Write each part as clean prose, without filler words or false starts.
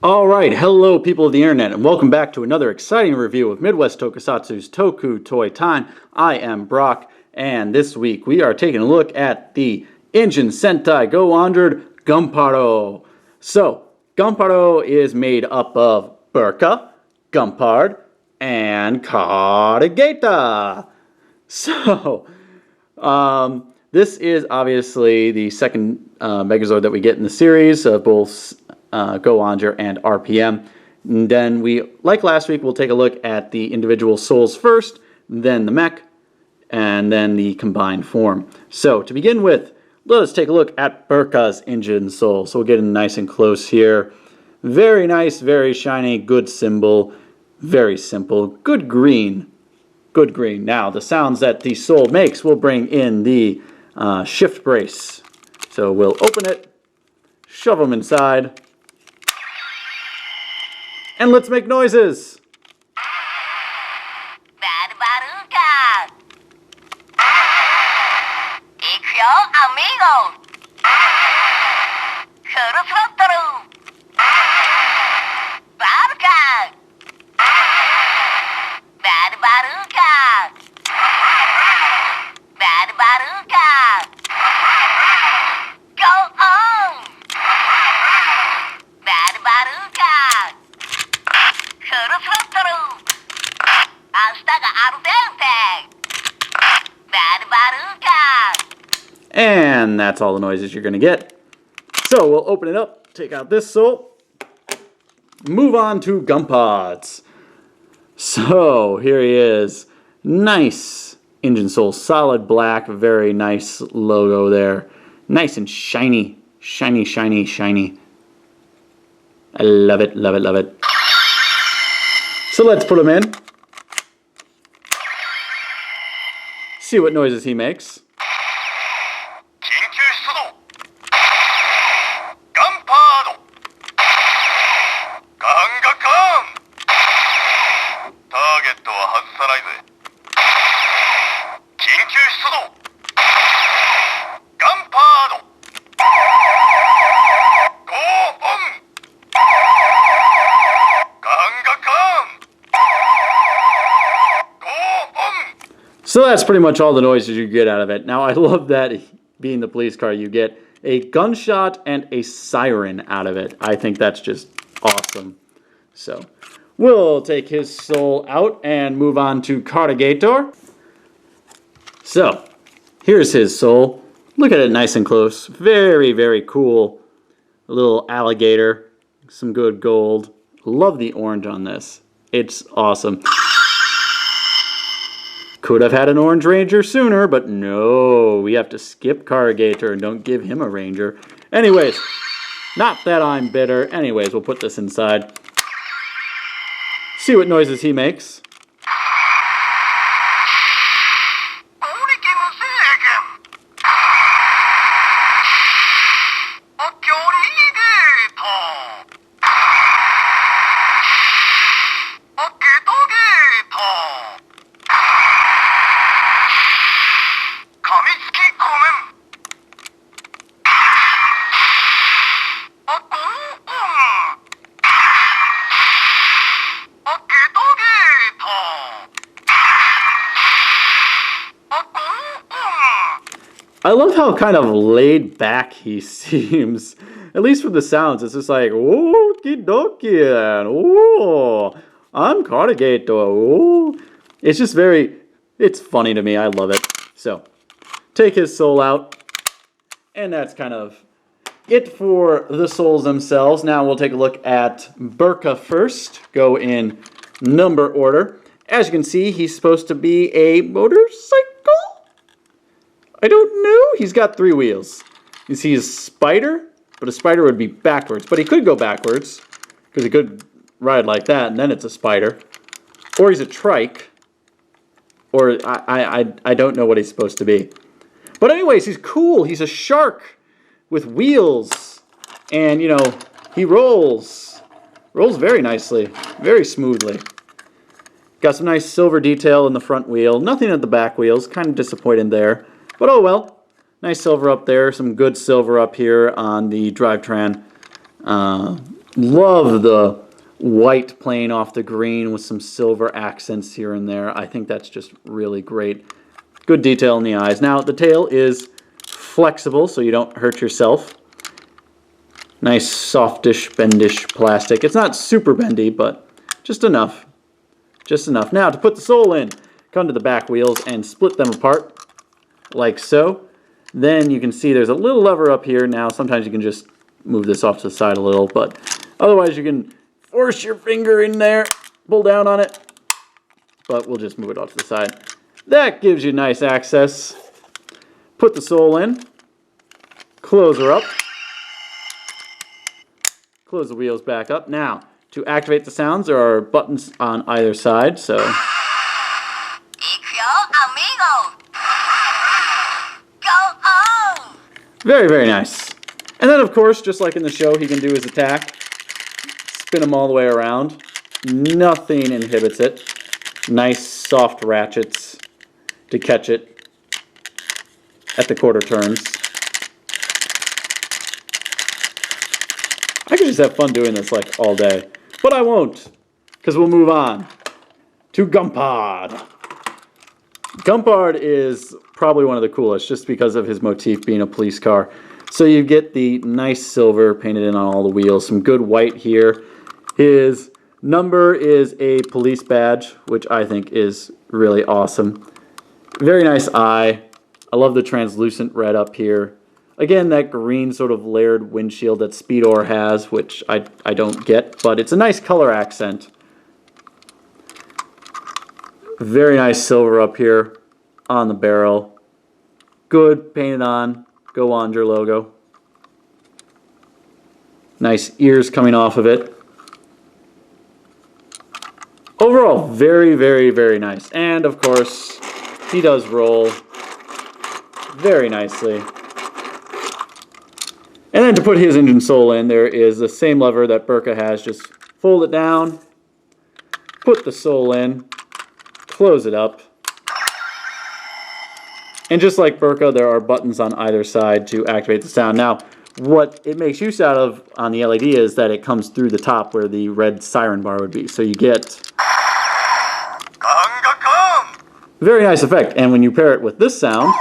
Alright, hello people of the internet, and welcome back to another exciting review of Midwest Tokusatsu's Toku Toy Time. I am Brock, and this week we are taking a look at the Engine Sentai Go-onger GunBir-Oh. So, GunBir-Oh is made up of Burka, Gumpard, and Cata Guitar. So, this is obviously the second Megazord that we get in the series of both Go-onger and RPM. And then like last week, we'll take a look at the individual souls first, then the mech, and then the combined form. So to begin with, let us take a look at Burka's engine soul. So we'll get in nice and close here. Very nice, very shiny, good symbol, very simple, good green. Good green. Now, the sounds that the soul makes will bring in the shift brace. So we'll open it, shove them inside, and let's make noises. And that's all the noises you're going to get. So we'll open it up, take out this soul, move on to Gumpods. So here he is. Nice engine soul, solid black, very nice logo there. Nice and shiny, shiny, shiny, shiny. I love it, love it, love it. So let's put him in. See what noises he makes. So that's pretty much all the noises you get out of it. Now I love that being the police car, you get a gunshot and a siren out of it. I think that's just awesome. So we'll take his soul out and move on to Cata Guitar. So here's his soul. Look at it nice and close. Very, very cool. A little alligator. Some good gold. Love the orange on this. It's awesome. Could have had an Orange Ranger sooner, but no, we have to skip Cata Guitar and don't give him a Ranger. Anyways, not that I'm bitter. Anyways, we'll put this inside. See what noises he makes. I love how kind of laid back he seems. At least from the sounds, it's just like, okie dokie, oh, I'm Cata Guitar, oh. It's just it's funny to me, I love it. So, take his soul out, and that's kind of it for the souls themselves. Now we'll take a look at Burka first, go in number order. As you can see, he's supposed to be a motorcycle? I don't know. He's got 3 wheels. You see his spider, but a spider would be backwards. But he could go backwards, because he could ride like that, and then it's a spider. Or he's a trike. Or I don't know what he's supposed to be. But anyways, he's cool. He's a shark with wheels. And, you know, he rolls. Rolls very nicely. Very smoothly. Got some nice silver detail in the front wheel. Nothing at the back wheels. Kind of disappointed there. But oh well. Nice silver up there. Some good silver up here on the drivetrain Love the white playing off the green with some silver accents here and there. I think that's just really great. Good detail in the eyes. Now, the tail is flexible so you don't hurt yourself. Nice softish, bendish plastic. It's not super bendy, but just enough. Just enough. Now, to put the sole in, come to the back wheels and split them apart, like so. Then you can see there's a little lever up here. Now, sometimes you can just move this off to the side a little, but otherwise you can force your finger in there, pull down on it, but we'll just move it off to the side. That gives you nice access. Put the sole in, close her up, close the wheels back up. Now, to activate the sounds, there are buttons on either side, so... Very, very nice. And then, of course, just like in the show, he can do his attack. Spin him all the way around. Nothing inhibits it. Nice, soft ratchets to catch it at the quarter turns. I could just have fun doing this, like, all day. But I won't, because we'll move on to GunBir-Oh. GunBir-Oh is probably one of the coolest, just because of his motif being a police car. So you get the nice silver painted in on all the wheels, some good white here. His number is a police badge, which I think is really awesome. Very nice eye. I love the translucent red up here. Again, that green sort of layered windshield that Speed-Oh has, which I don't get, but it's a nice color accent. Very nice silver up here on the barrel. Good painted on Go-onger logo. Nice ears coming off of it. Overall, very, very, very nice. And of course, he does roll very nicely. And then to put his engine sole in, there is the same lever that Burka has. Just fold it down, put the sole in, close it up. And just like Burka, there are buttons on either side to activate the sound. Now, what it makes use out of on the LED is that it comes through the top where the red siren bar would be. So you get very nice effect. And when you pair it with this sound,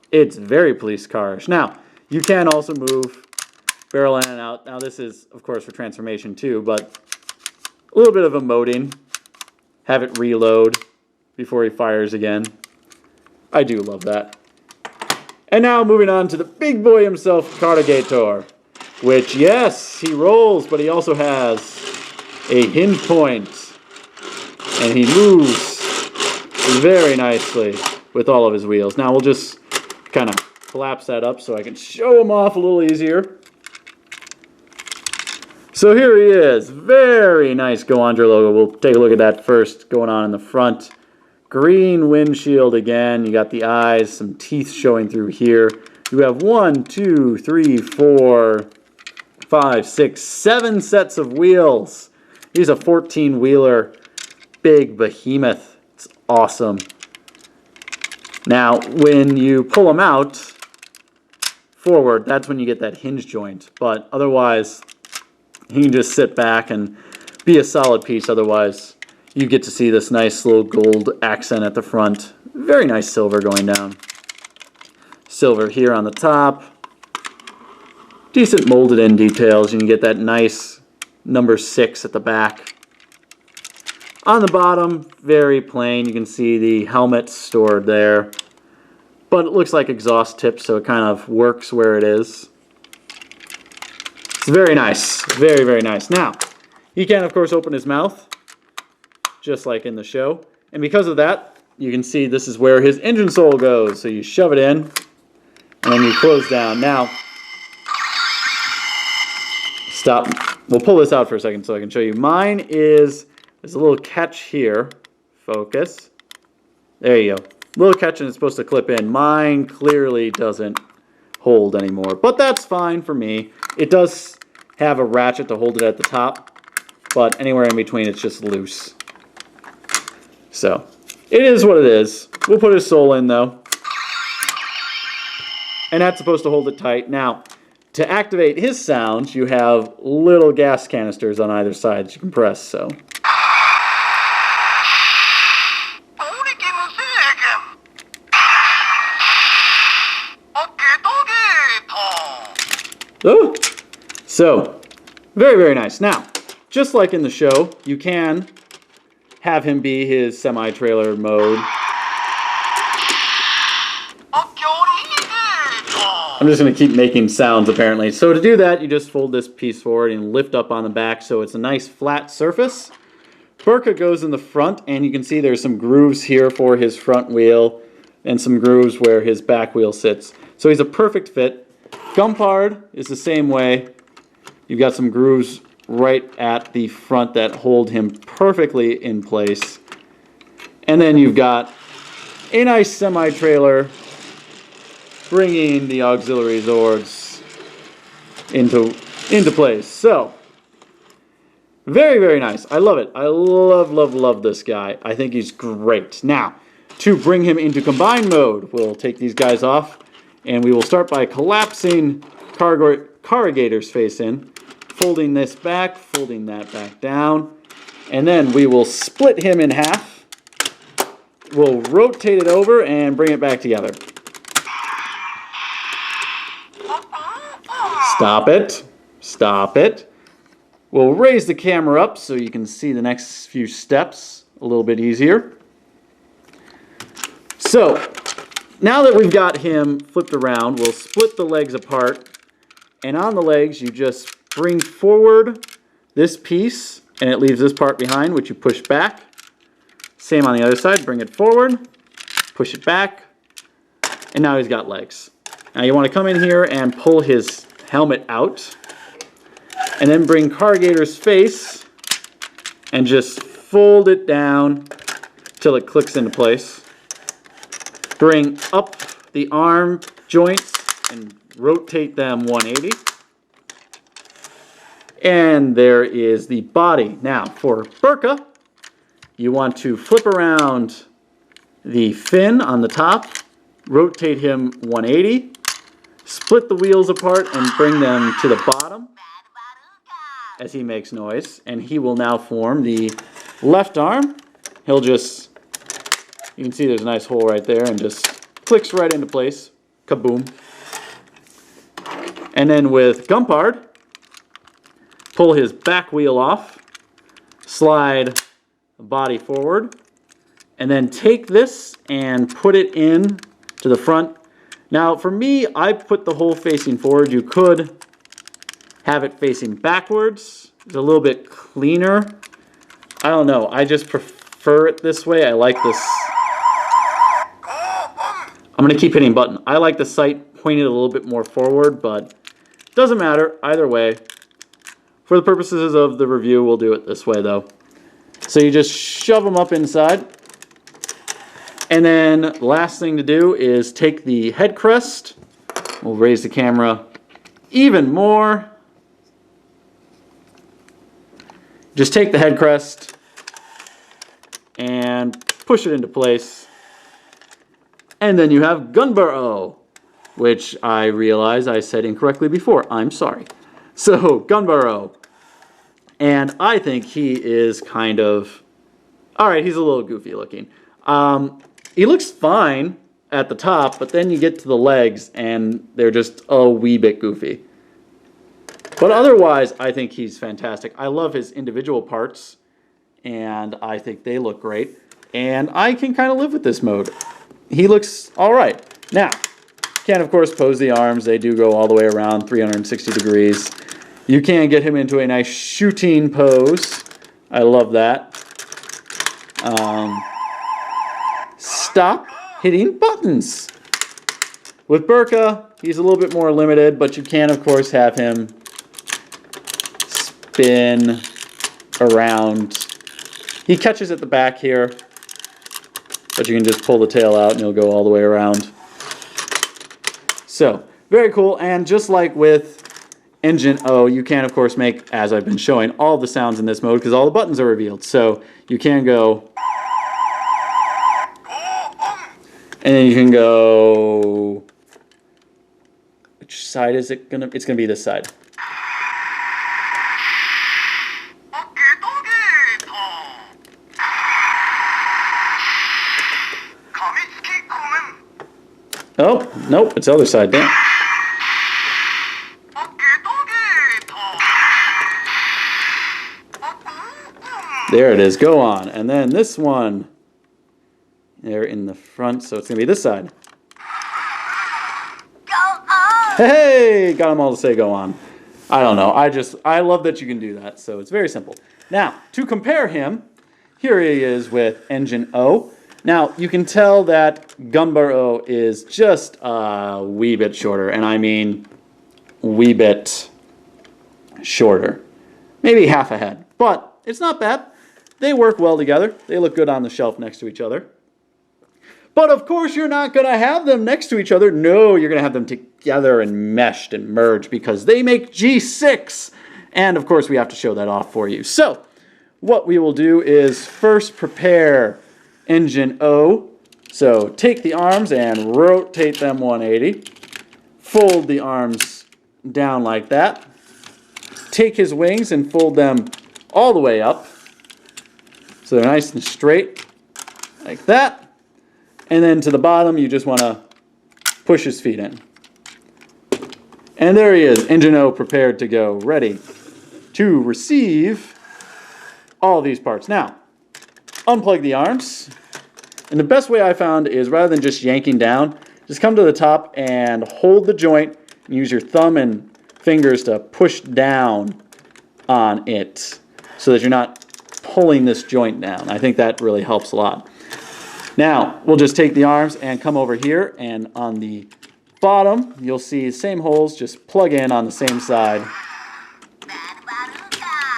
it's very police carish. Now, you can also move barrel in and out. Now, this is, of course, for transformation too, but a little bit of emoting. Have it reload before he fires again. I do love that. And now moving on to the big boy himself, Cata Guitar, which, yes, he rolls, but he also has a hinge point, and he moves very nicely with all of his wheels. Now we'll just kind of collapse that up so I can show him off a little easier. So here he is, very nice Go-onger logo. We'll take a look at that first going on in the front. Green windshield again. You got the eyes, some teeth showing through here. You have 1, 2, 3, 4, 5, 6, 7 sets of wheels. He's a 14-wheeler, big behemoth. It's awesome. Now, when you pull them out forward, that's when you get that hinge joint. But otherwise, he can just sit back and be a solid piece. Otherwise, you get to see this nice little gold accent at the front. Very nice silver going down. Silver here on the top. Decent molded in details. You can get that nice number 6 at the back. On the bottom, very plain. You can see the helmet stored there. But it looks like exhaust tips, so it kind of works where it is. It's very nice. Very, very nice. Now, he can, of course, open his mouth, just like in the show. And because of that, you can see this is where his engine sole goes. So you shove it in, and then you close down. Now, stop. We'll pull this out for a second so I can show you. Mine is, there's a little catch here. Focus. There you go. Little catch and it's supposed to clip in. Mine clearly doesn't hold anymore, but that's fine for me. It does have a ratchet to hold it at the top, but anywhere in between it's just loose. So, it is what it is. We'll put his sole in though. And that's supposed to hold it tight. Now, to activate his sound, you have little gas canisters on either side that you can press, so. Oh! So, very, very nice. Now, just like in the show, you can have him be his semi-trailer mode. I'm just going to keep making sounds, apparently. So to do that, you just fold this piece forward and lift up on the back so it's a nice flat surface. Burka goes in the front, and you can see there's some grooves here for his front wheel and some grooves where his back wheel sits. So he's a perfect fit. GunBir is the same way. You've got some grooves right at the front that hold him perfectly in place. And then you've got a nice semi-trailer bringing the auxiliary Zords into place. So, very, very nice. I love it. I love, love, love this guy. I think he's great. Now, to bring him into combined mode, we'll take these guys off, and we will start by collapsing Corrugator's face in, folding this back, folding that back down, and then we will split him in half. We'll rotate it over and bring it back together. Stop it. Stop it. We'll raise the camera up so you can see the next few steps a little bit easier. So, now that we've got him flipped around, we'll split the legs apart. And on the legs, you just bring forward this piece, and it leaves this part behind, which you push back. Same on the other side. Bring it forward, push it back, and now he's got legs. Now you want to come in here and pull his helmet out, and then bring Corrugator's face and just fold it down till it clicks into place. Bring up the arm joints and rotate them 180. And there is the body. Now for Burka, you want to flip around the fin on the top, rotate him 180, split the wheels apart and bring them to the bottom as he makes noise. And he will now form the left arm. He'll just, you can see there's a nice hole right there, and just clicks right into place. Kaboom. And then with GunBir, pull his back wheel off, slide the body forward, and then take this and put it in to the front. Now, for me, I put the hole facing forward. You could have it facing backwards. It's a little bit cleaner. I don't know. I just prefer it this way. I like this. I'm going to keep hitting button. I like the sight pointed a little bit more forward, but it doesn't matter either way. For the purposes of the review, we'll do it this way, though. So you just shove them up inside. And then last thing to do is take the head crest. We'll raise the camera even more. Just take the head crest and push it into place. And then you have GunBir-Oh, which I realize I said incorrectly before. I'm sorry. So, GunBir-Oh. And I think he is kind of... Alright, he's a little goofy looking. He looks fine at the top, but then you get to the legs and they're just a wee bit goofy. But otherwise, I think he's fantastic. I love his individual parts, and I think they look great. And I can kind of live with this mode. He looks alright. Now, you can of course pose the arms. They do go all the way around 360 degrees. You can get him into a nice shooting pose. I love that. Stop hitting buttons. With Burka, he's a little bit more limited, but you can of course have him spin around. He catches at the back here, but you can just pull the tail out and he'll go all the way around. So, very cool. And just like with Engine O, you can of course make, as I've been showing, all the sounds in this mode because all the buttons are revealed. So you can go, and then you can go Which side is it gonna? It's gonna be this side. Oh, nope, it's the other side. Damn. There it is. Go on. And then this one, there in the front, so it's going to be this side. Hey! Got them all to say go on. I don't know. I love that you can do that, so it's very simple. Now, to compare him, here he is with Engine O. Now, you can tell that GunBir-Oh is just a wee bit shorter, and I mean wee bit shorter. Maybe half a head, but it's not bad. They work well together. They look good on the shelf next to each other. But of course, you're not going to have them next to each other. No, you're going to have them together and meshed and merged because they make G6. And of course, we have to show that off for you. So, what we will do is first prepare Engine O. So, take the arms and rotate them 180. Fold the arms down like that. Take his wings and fold them all the way up. So they're nice and straight, like that. And then to the bottom, you just want to push his feet in. And there he is, Engine O prepared to go, ready to receive all these parts. Now, unplug the arms. And the best way I found is rather than just yanking down, just come to the top and hold the joint and use your thumb and fingers to push down on it so that you're not pulling this joint down. I think that really helps a lot. Now, we'll just take the arms and come over here, and on the bottom, you'll see same holes, just plug in on the same side.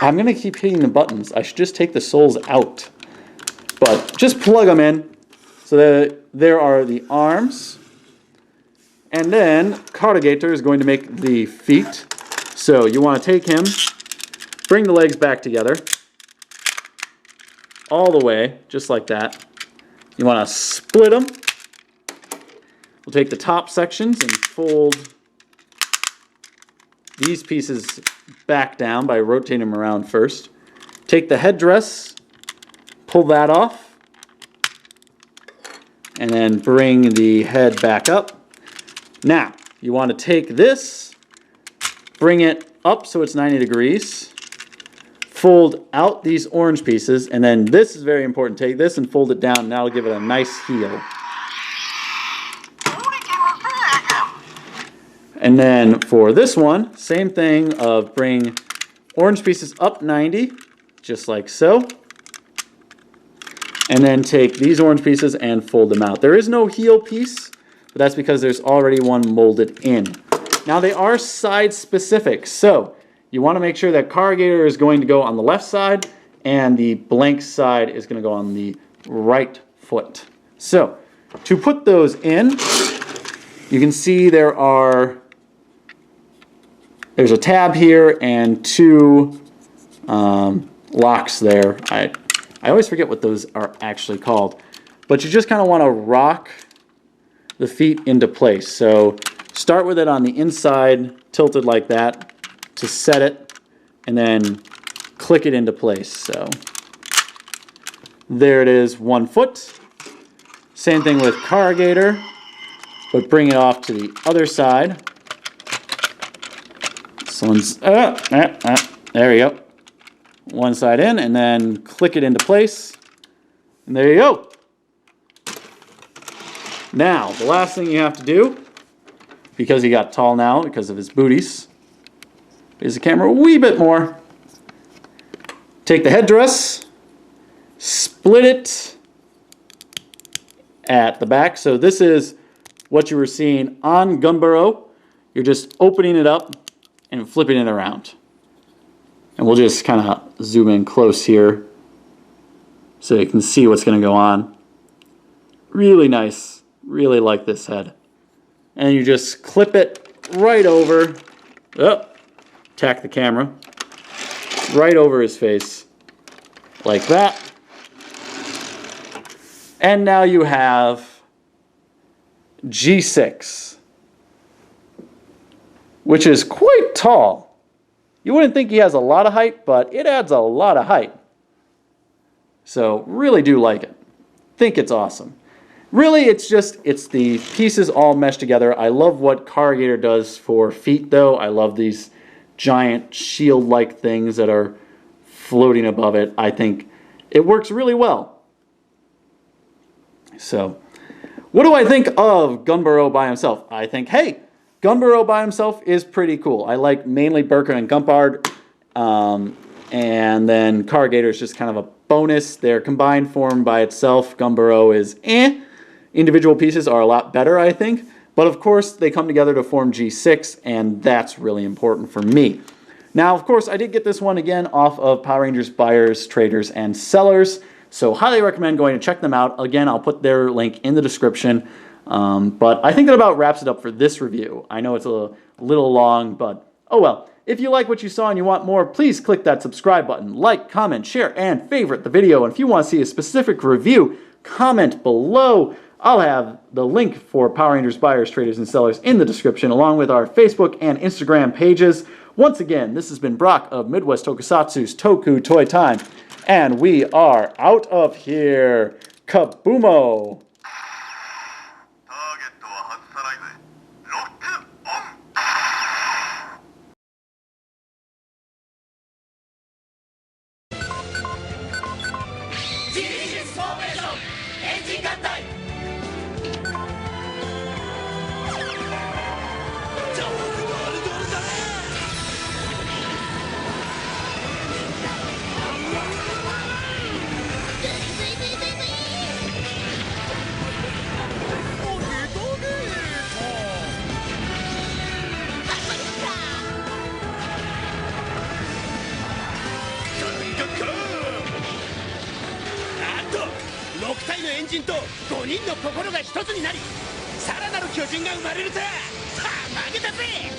I'm going to keep hitting the buttons. I should just take the soles out. But just plug them in. So that there are the arms. And then Cata Guitar is going to make the feet. So you want to take him, bring the legs back together. All the way, just like that. You want to split them. We'll take the top sections and fold these pieces back down by rotating them around first. Take the headdress, pull that off, and then bring the head back up. Now, you want to take this, bring it up so it's 90 degrees. Fold out these orange pieces, and then this is very important. Take this and fold it down, and that'll give it a nice heel. And then for this one, same thing of bring orange pieces up 90, just like so. And then take these orange pieces and fold them out. There is no heel piece, but that's because there's already one molded in. Now they are side specific, so you want to make sure that Cata Guitar is going to go on the left side and the blank side is going to go on the right foot. So, to put those in, you can see there's a tab here and two locks there. I always forget what those are actually called. But you just kind of want to rock the feet into place. So, start with it on the inside, tilted like that, to set it, and then click it into place. So there it is, one foot. Same thing with Cata Guitar, but bring it off to the other side. This one's, there we go. One side in, and then click it into place. And there you go. Now, the last thing you have to do, because he got tall now because of his booties, raise the camera a wee bit more. Take the headdress, split it at the back. So this is what you were seeing on GunBir-Oh. You're just opening it up and flipping it around. And we'll just kind of zoom in close here so you can see what's going to go on. Really nice. Really like this head. And you just clip it right over. Oh. Tack the camera right over his face like that, and now you have G6. which is quite tall. You wouldn't think he has a lot of height, but it adds a lot of height. So really do like it. Think it's awesome. Really, it's the pieces all meshed together. I love what Corrugator does for feet, though. I love these giant shield-like things that are floating above it. I think it works really well. So, what do I think of GunBir-Oh by himself? I think, hey, GunBir-Oh by himself is pretty cool. I like mainly Burka and Gumpard, and then Corrugator is just kind of a bonus. Their combined form by itself, GunBir-Oh is eh. Individual pieces are a lot better, I think. But of course, they come together to form G6, and that's really important for me. Now, of course, I did get this one again off of Power Rangers Buyers, Traders, and Sellers. So highly recommend going to check them out. Again, I'll put their link in the description. But I think that about wraps it up for this review. I know it's a little long, but oh well. If you like what you saw and you want more, please click that subscribe button, like, comment, share, and favorite the video. And if you want to see a specific review, comment below. I'll have the link for Power Rangers Buyers, Traders, and Sellers in the description, along with our Facebook and Instagram pages. Once again, this has been Brock of Midwest Tokusatsu's Toku Toy Time, and we are out of here. Kaboomo!6体のエンジンと5人の心が一つになり、さらなる巨人が生まれるとはたまげたぜ。